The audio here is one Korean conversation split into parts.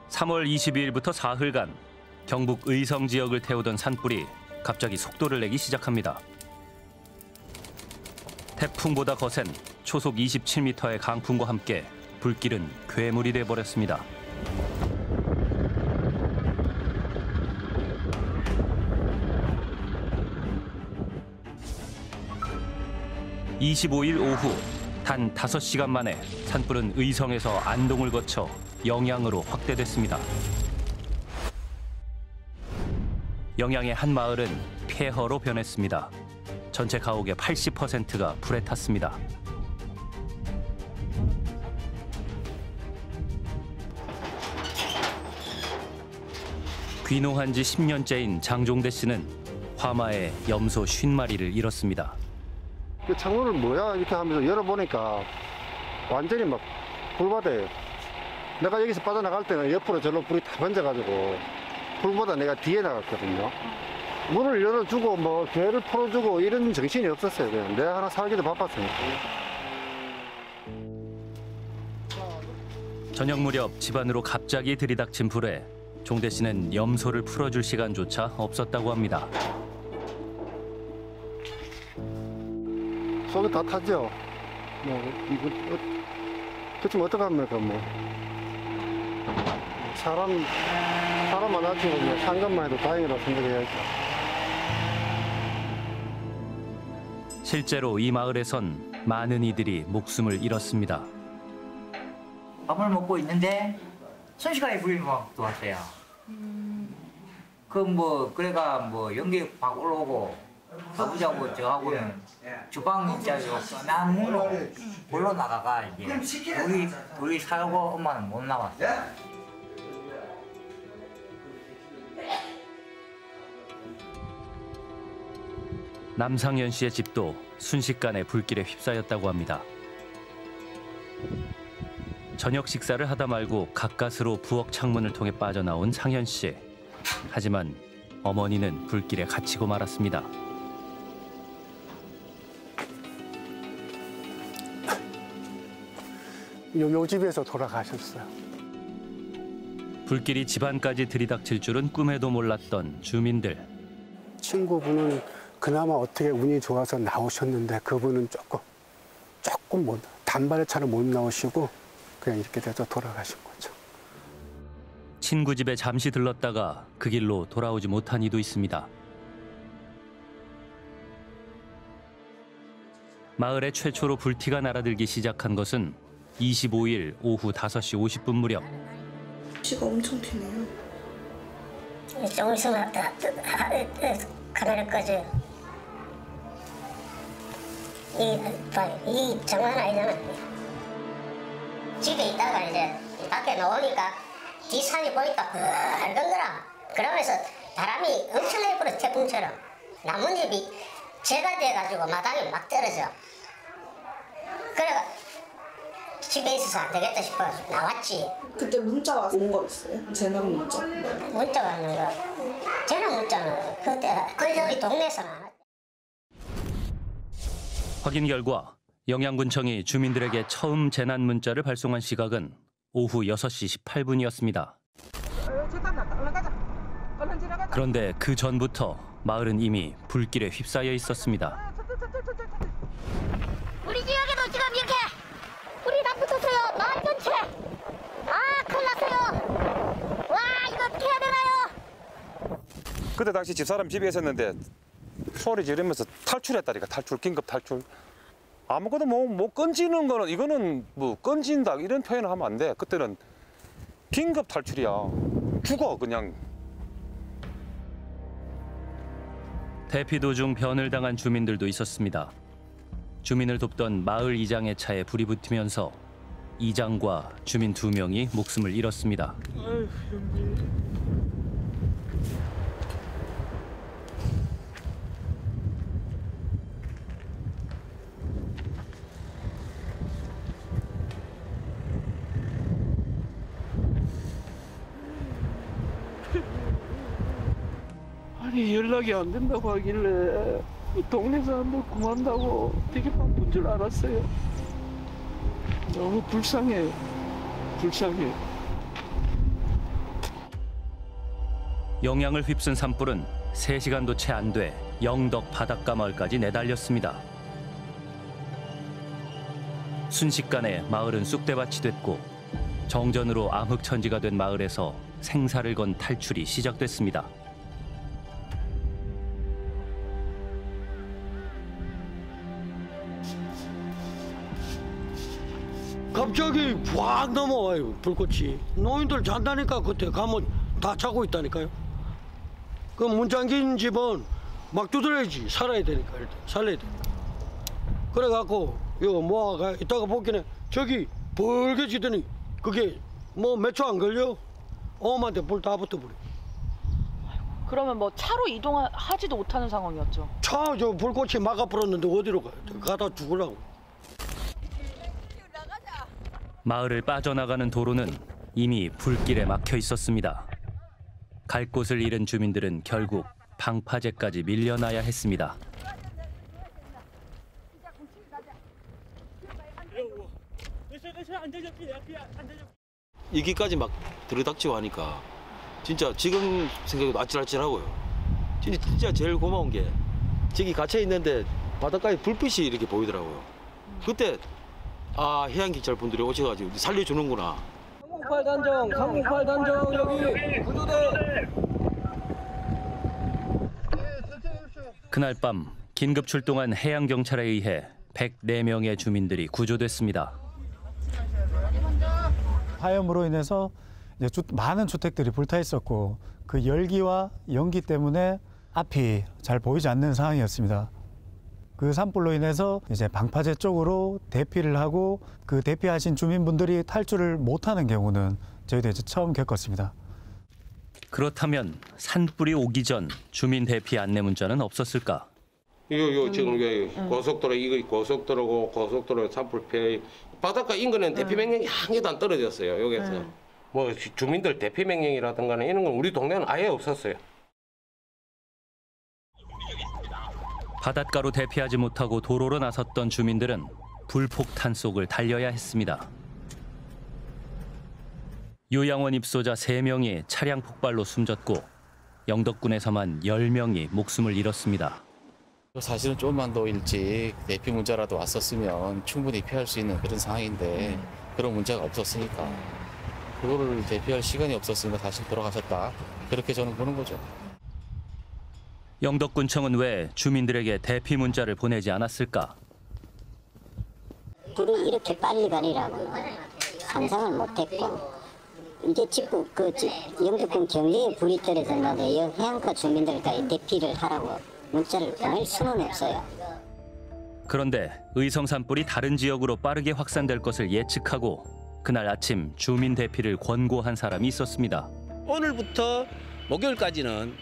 3월 22일부터 사흘간 경북 의성 지역을 태우던 산불이 갑자기 속도를 내기 시작합니다. 태풍보다 거센 초속 27m의 강풍과 함께 불길은 괴물이 돼버렸습니다. (25일) 오후 단 5시간 만에 산불은 의성에서 안동을 거쳐 영양으로 확대됐습니다. 영양의 한 마을은 폐허로 변했습니다. 전체 가옥의 80%가 불에 탔습니다. 귀농한 지 10년째인 장종대 씨는 화마에 염소 50마리를 잃었습니다. 그 창문을 뭐야 이렇게 하면서 열어보니까 완전히 막 불바다예요. 내가 여기서 빠져나갈 때는 옆으로 절로 불이 다 번져가지고 불보다 내가 뒤에 나갔거든요. 문을 열어주고 뭐 개를 풀어주고 이런 정신이 없었어요. 그냥 내가 하나 살기도 바빴으니까. 저녁 무렵 집안으로 갑자기 들이닥친 불에 종대 씨는 염소를 풀어줄 시간조차 없었다고 합니다. 속이 다 타죠. 뭐 이거 그치면 어떡합니까 뭐. 사람 안 다치고 뭐 산 것만 해도 다행이라고 생각해야죠. 실제로 이 마을에선 많은 이들이 목숨을 잃었습니다. 밥을 먹고 있는데 순식간에 불이 막 들어왔어요. 그래가 뭐 연기 막 올라오고 아버지하고 저하고는 주방 있자고 난 문으로 몰러 나가가 이제 우리 살고 엄마는 못 나왔어요. 남상현 씨의 집도 순식간에 불길에 휩싸였다고 합니다. 저녁 식사를 하다 말고 가까스로 부엌 창문을 통해 빠져나온 상현 씨. 하지만 어머니는 불길에 갇히고 말았습니다. 요 집에서 돌아가셨어요. 불길이 집안까지 들이닥칠 줄은 꿈에도 몰랐던 주민들. 친구분은 그나마 어떻게 운이 좋아서 나오셨는데 그분은 조금 못 단발차로 못 나오시고 그냥 이렇게 돼서 돌아가신 거죠. 친구 집에 잠시 들렀다가 그 길로 돌아오지 못한 이도 있습니다. 마을에 최초로 불티가 날아들기 시작한 것은 25일 오후 5시 50분 무렵. 비가 엄청 튀네요. 좀 있으면 카메라 꺼져. 이 장난 아니잖아. 집에 있다가 이제 밖에 나오니까 뒷산이 보니까 뻘건 거라. 그러면서 바람이 엄청나게 불어 태풍처럼. 나뭇잎이 재가 돼가지고 마당에 막 떨어져. 그래가 집에 있어서 안 되겠다 싶어서 나왔지. 그때 문자가 온 거 있어요? 재난 문자? 문자가 왔는 거. 재난 문자는 그때 여기 동네에서는 안 왔지. 확인 결과 영양군청이 주민들에게 처음 재난 문자를 발송한 시각은 오후 6시 18분이었습니다. 그런데 그 전부터 마을은 이미 불길에 휩싸여 있었습니다. 우리 지역에도 지금 이렇게 불이 다 붙었어요. 마을 전체. 큰일 났어요. 와, 이거 어떻게 해야 되나요? 그때 당시 집사람 집에 있었는데 소리 지르면서 탈출했다니까. 긴급 탈출. 아무것도 못 건지는 거는 이거는 뭐 건진다 이런 표현을 하면 안 돼. 그때는 긴급 탈출이야. 죽어 그냥. 대피 도중 변을 당한 주민들도 있었습니다. 주민을 돕던 마을 이장의 차에 불이 붙으면서 이장과 주민 2명이 목숨을 잃었습니다. 아니 연락이 안 된다고 하길래 동네 사람들 구한다고 되게 바쁜 줄 알았어요. 너무 불쌍해. 영향을 휩쓴 산불은 3시간도 채 안 돼 영덕 바닷가 마을까지 내달렸습니다. 순식간에 마을은 쑥대밭이 됐고 정전으로 암흑천지가 된 마을에서 생사를 건 탈출이 시작됐습니다. 갑자기 확 넘어와요, 불꽃이. 노인들 잔다니까 그때 가면 다 자고 있다니까요. 그 문 잠긴 집은 막 두드려야지. 살아야 되니까, 일단. 살려야 돼. 그래갖고 이거 모아가 이따가 보기는 저기 벌게지더니 그게 뭐 몇 초 안 걸려? 엄한테 불 다 붙어버려. 그러면 뭐 차로 이동하지도 못하는 상황이었죠? 차 저 불꽃이 막아 불었는데 어디로 가요? 가다 죽으려고. 마을을 빠져나가는 도로는 이미 불길에 막혀 있었습니다. 갈 곳을 잃은 주민들은 결국 방파제까지 밀려나야 했습니다. 여기까지 막 들이닥치고 하니까 진짜 지금 생각해도 아찔아찔하고요. 진짜 제일 고마운 게 저기 갇혀 있는데 바닷가에 불빛이 이렇게 보이더라고요. 그때 아, 해양경찰 분들이 오셔가지고 살려주는구나. 308 단정, 308 단정 여기 구조대. 그날 밤 긴급 출동한 해양경찰에 의해 104명의 주민들이 구조됐습니다. 화염으로 인해서 이제 많은 주택들이 불타 있었고 그 열기와 연기 때문에 앞이 잘 보이지 않는 상황이었습니다. 그 산불로 인해서 이제 방파제 쪽으로 대피를 하고 그 대피하신 주민분들이 탈출을 못하는 경우는 저희도 이제 처음 겪었습니다. 그렇다면 산불이 오기 전 주민 대피 안내 문자는 없었을까? 이거 지금 고속도로 이거 고속도로고 고속도로 산불 피해 바닷가 인근에는 대피 명령이 한 개도 안 떨어졌어요. 여기서 뭐 주민들 대피 명령이라든가 이런 건 우리 동네는 아예 없었어요. 바닷가로 대피하지 못하고 도로로 나섰던 주민들은 불폭탄 속을 달려야 했습니다. 요양원 입소자 3명이 차량 폭발로 숨졌고 영덕군에서만 10명이 목숨을 잃었습니다. 사실은 조금만 더 일찍 대피 문자라도 왔었으면 충분히 피할 수 있는 그런 상황인데 그런 문자가 없었으니까 그거를 대피할 시간이 없었으니까 다시 돌아가셨다. 그렇게 저는 보는 거죠. 영덕군청은 왜 주민들에게 대피 문자를 보내지 않았을까? 불이 이렇게 빨리 가리라고 상상을 못했고 이제 영덕군 경계에 불이 떨어졌는데 해안가 주민들까지 대피를 하라고 문자를 보낼 수는 없어요. 그런데 의성 산불이 다른 지역으로 빠르게 확산될 것을 예측하고 그날 아침 주민 대피를 권고한 사람이 있었습니다. 오늘부터 목요일까지는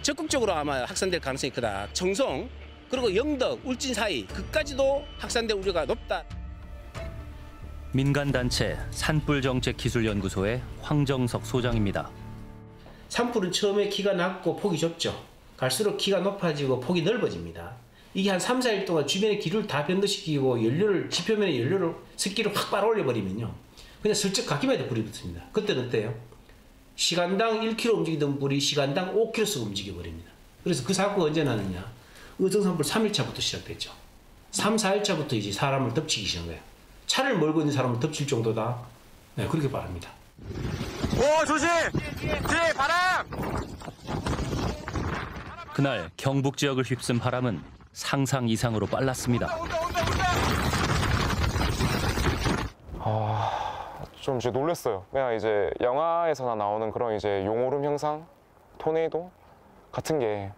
적극적으로 아마 확산될 가능성이 크다. 청송 그리고 영덕, 울진 사이 그까지도 확산될 우려가 높다. 민간단체 산불정책기술연구소의 황정석 소장입니다. 산불은 처음에 키가 낮고 폭이 좁죠. 갈수록 키가 높아지고 폭이 넓어집니다. 이게 한 3, 4일 동안 주변의 기류를 다 변도시키고 지표면에 연료를 습기를 확 빨아올려버리면요. 그냥 슬쩍 갓김에도 불이 붙습니다. 그때는 어때요? 시간당 1km 움직이던 불이 시간당 5km씩 움직여버립니다. 그래서 그 사고가 언제 나느냐? 의성 산불 3일차부터 시작됐죠. 3, 4일차부터 이제 사람을 덮치기 시작한 거예요. 차를 몰고 있는 사람을 덮칠 정도다. 네, 그렇게 말합니다. 오, 조심! 뒤에 바람! 그날 경북 지역을 휩쓴 바람은 상상 이상으로 빨랐습니다. 좀 이제 놀랐어요. 그냥 이제 영화에서나 나오는 그런 이제 용오름 현상, 토네이도 같은 게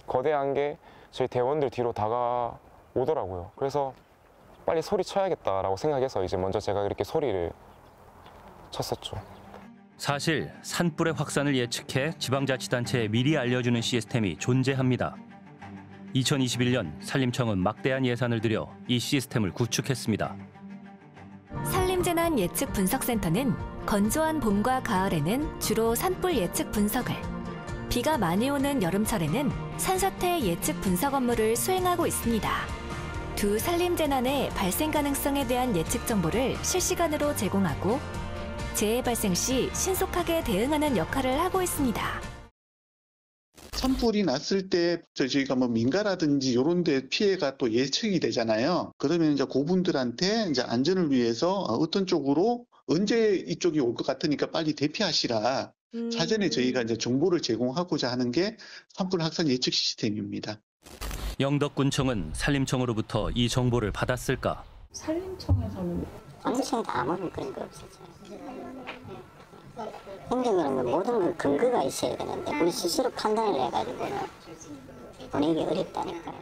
거대한 게 저희 대원들 뒤로 다가오더라고요. 그래서 빨리 소리쳐야겠다라고 생각해서 이제 먼저 제가 이렇게 소리를 쳤었죠. 사실 산불의 확산을 예측해 지방자치단체에 미리 알려주는 시스템이 존재합니다. 2021년 산림청은 막대한 예산을 들여 이 시스템을 구축했습니다. 산림재난 예측 분석센터는 건조한 봄과 가을에는 주로 산불 예측 분석을, 비가 많이 오는 여름철에는 산사태 예측 분석 업무를 수행하고 있습니다. 두 산림재난의 발생 가능성에 대한 예측 정보를 실시간으로 제공하고 재해 발생 시 신속하게 대응하는 역할을 하고 있습니다. 산불이 났을 때 저희가 뭐 민가라든지 이런 데 피해가 또 예측이 되잖아요. 그러면 이제 그분들한테 이제 안전을 위해서 어떤 쪽으로 언제 이쪽이 올 것 같으니까 빨리 대피하시라. 사전에 저희가 이제 정보를 제공하고자 하는 게 산불 확산 예측 시스템입니다. 영덕군청은 산림청으로부터 이 정보를 받았을까? 산림청에서는 산림청도 아무런 그런 거 없었어요. 행정으로는 모든 걸 근거가 있어야 되는데 우리 스스로 판단을 해가지고는 보내기 어렵다니까요.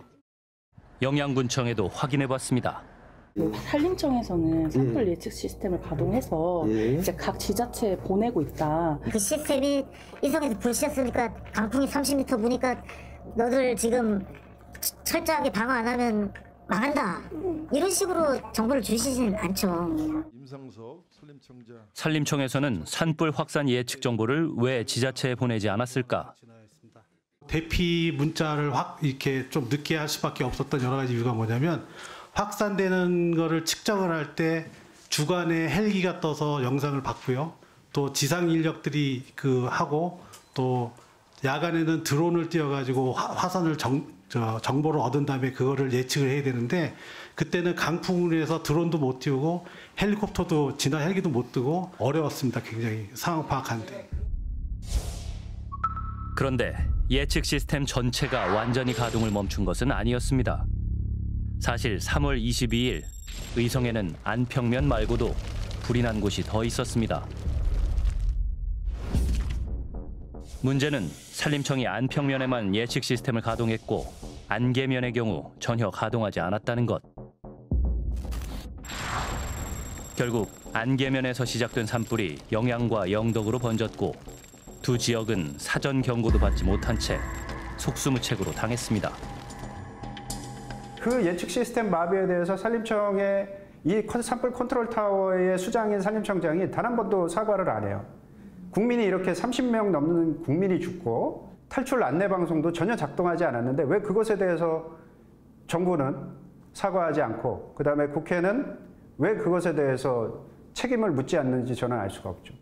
영양군청에도 확인해봤습니다. 산림청에서는 산불 예측 시스템을 가동해서 이제 각 지자체에 보내고 있다. 그 시스템이 이성에서 불 씌었으니까 강풍이 30m 부니까 너들 지금 철저하게 방어 안 하면 망한다. 이런 식으로 정보를 주시진 않죠. 산림청에서는 산불 확산 예측 정보를 왜 지자체에 보내지 않았을까? 대피 문자를 이렇게 좀 늦게 할 수밖에 없었던 여러 가지 이유가 뭐냐면 확산되는 거를 측정을 할 때 주간에 헬기가 떠서 영상을 받고요. 또 지상 인력들이 하고 또 야간에는 드론을 띄워가지고 화산을 정보를 얻은 다음에 그거를 예측을 해야 되는데 그때는 강풍으로 해서 드론도 못 띄우고 헬리콥터도 지나 헬기도 못 뜨고 어려웠습니다. 굉장히 상황 파악하는데. 그런데 예측 시스템 전체가 완전히 가동을 멈춘 것은 아니었습니다. 사실 3월 22일 의성에는 안평면 말고도 불이 난 곳이 더 있었습니다. 문제는 산림청이 안평면에만 예측 시스템을 가동했고 안계면의 경우 전혀 가동하지 않았다는 것. 결국 안계면에서 시작된 산불이 영양과 영덕으로 번졌고 두 지역은 사전 경고도 받지 못한 채 속수무책으로 당했습니다. 그 예측 시스템 마비에 대해서 산림청의 이 산불 컨트롤 타워의 수장인 산림청장이 단 한 번도 사과를 안 해요. 국민이 이렇게 30명 넘는 국민이 죽고 탈출 안내 방송도 전혀 작동하지 않았는데 왜 그것에 대해서 정부는 사과하지 않고 그다음에 국회는 왜 그것에 대해서 책임을 묻지 않는지 저는 알 수가 없죠.